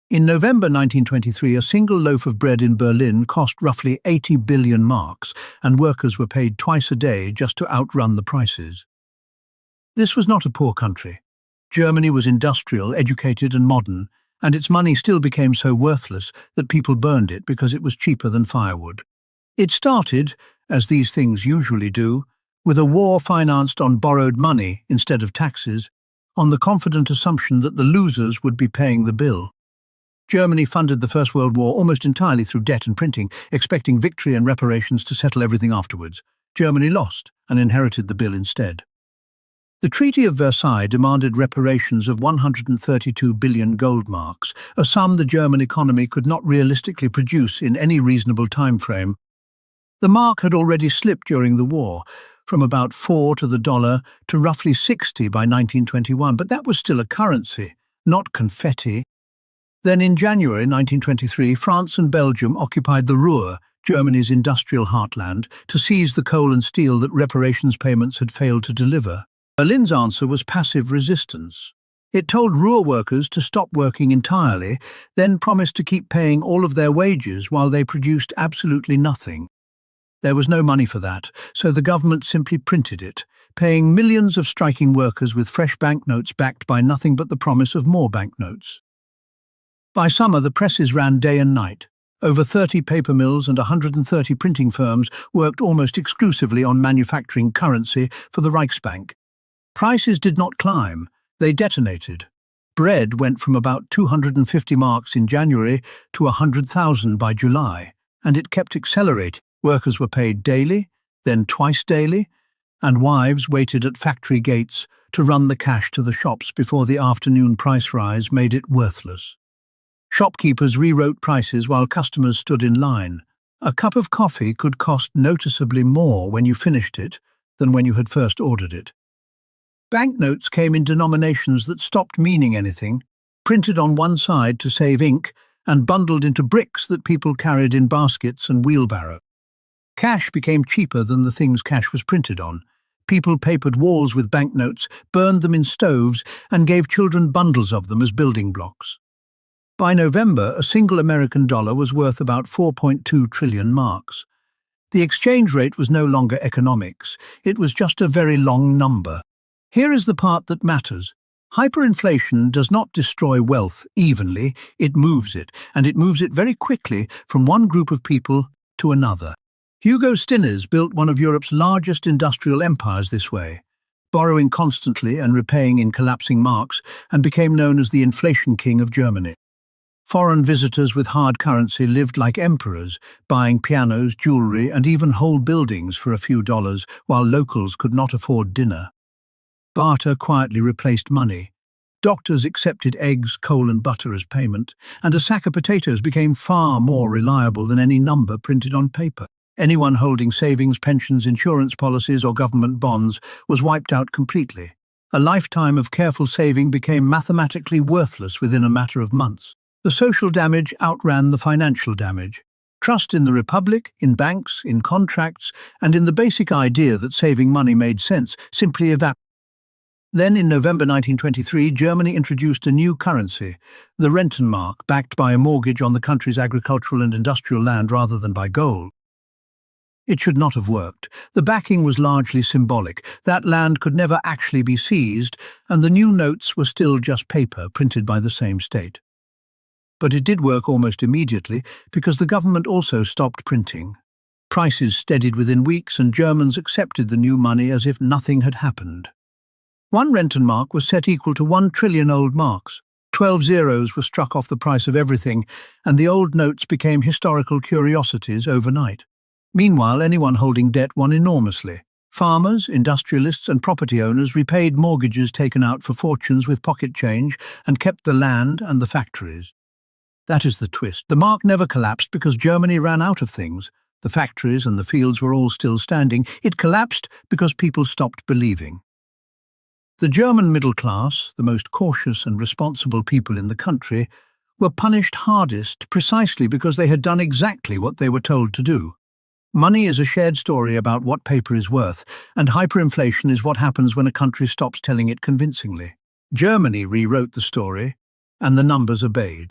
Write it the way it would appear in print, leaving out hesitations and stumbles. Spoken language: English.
In November 1923, a single loaf of bread in Berlin cost roughly 80 billion marks, and workers were paid twice a day just to outrun the prices. This was not a poor country. Germany was industrial, educated and modern, and its money still became so worthless that people burned it because it was cheaper than firewood. It started, as these things usually do, with a war financed on borrowed money instead of taxes, on the confident assumption that the losers would be paying the bill. Germany funded the First World War almost entirely through debt and printing, expecting victory and reparations to settle everything afterwards. Germany lost and inherited the bill instead. The Treaty of Versailles demanded reparations of 132 billion gold marks, a sum the German economy could not realistically produce in any reasonable time frame. The mark had already slipped during the war, from about 4 to the dollar to roughly 60 by 1921, but that was still a currency, not confetti. Then in January 1923, France and Belgium occupied the Ruhr, Germany's industrial heartland, to seize the coal and steel that reparations payments had failed to deliver. Berlin's answer was passive resistance. It told Ruhr workers to stop working entirely, then promised to keep paying all of their wages while they produced absolutely nothing. There was no money for that, so the government simply printed it, paying millions of striking workers with fresh banknotes backed by nothing but the promise of more banknotes. By summer, the presses ran day and night. Over 30 paper mills and 130 printing firms worked almost exclusively on manufacturing currency for the Reichsbank. Prices did not climb, they detonated. Bread went from about 250 marks in January to 100,000 by July, and it kept accelerating. Workers were paid daily, then twice daily, and wives waited at factory gates to run the cash to the shops before the afternoon price rise made it worthless. Shopkeepers rewrote prices while customers stood in line. A cup of coffee could cost noticeably more when you finished it than when you had first ordered it. Banknotes came in denominations that stopped meaning anything, printed on one side to save ink, and bundled into bricks that people carried in baskets and wheelbarrows. Cash became cheaper than the things cash was printed on. People papered walls with banknotes, burned them in stoves, and gave children bundles of them as building blocks. By November, a single American dollar was worth about 4.2 trillion marks. The exchange rate was no longer economics, it was just a very long number. Here is the part that matters. Hyperinflation does not destroy wealth evenly, it moves it, and it moves it very quickly from one group of people to another. Hugo Stinnes built one of Europe's largest industrial empires this way, borrowing constantly and repaying in collapsing marks, and became known as the inflation king of Germany. Foreign visitors with hard currency lived like emperors, buying pianos, jewelry, and even whole buildings for a few dollars, while locals could not afford dinner. Barter quietly replaced money. Doctors accepted eggs, coal and butter as payment, and a sack of potatoes became far more reliable than any number printed on paper. Anyone holding savings, pensions, insurance policies or government bonds was wiped out completely. A lifetime of careful saving became mathematically worthless within a matter of months. The social damage outran the financial damage. Trust in the Republic, in banks, in contracts, and in the basic idea that saving money made sense simply evaporated. Then in November 1923, Germany introduced a new currency, the Rentenmark, backed by a mortgage on the country's agricultural and industrial land rather than by gold. It should not have worked. The backing was largely symbolic. That land could never actually be seized, and the new notes were still just paper printed by the same state. But it did work almost immediately because the government also stopped printing. Prices steadied within weeks, and Germans accepted the new money as if nothing had happened. One Rentenmark was set equal to 1 trillion old marks. 12 zeros were struck off the price of everything, and the old notes became historical curiosities overnight. Meanwhile, anyone holding debt won enormously. Farmers, industrialists and property owners repaid mortgages taken out for fortunes with pocket change and kept the land and the factories. That is the twist. The mark never collapsed because Germany ran out of things. The factories and the fields were all still standing. It collapsed because people stopped believing. The German middle class, the most cautious and responsible people in the country, were punished hardest precisely because they had done exactly what they were told to do. Money is a shared story about what paper is worth, and hyperinflation is what happens when a country stops telling it convincingly. Germany rewrote the story, and the numbers obeyed.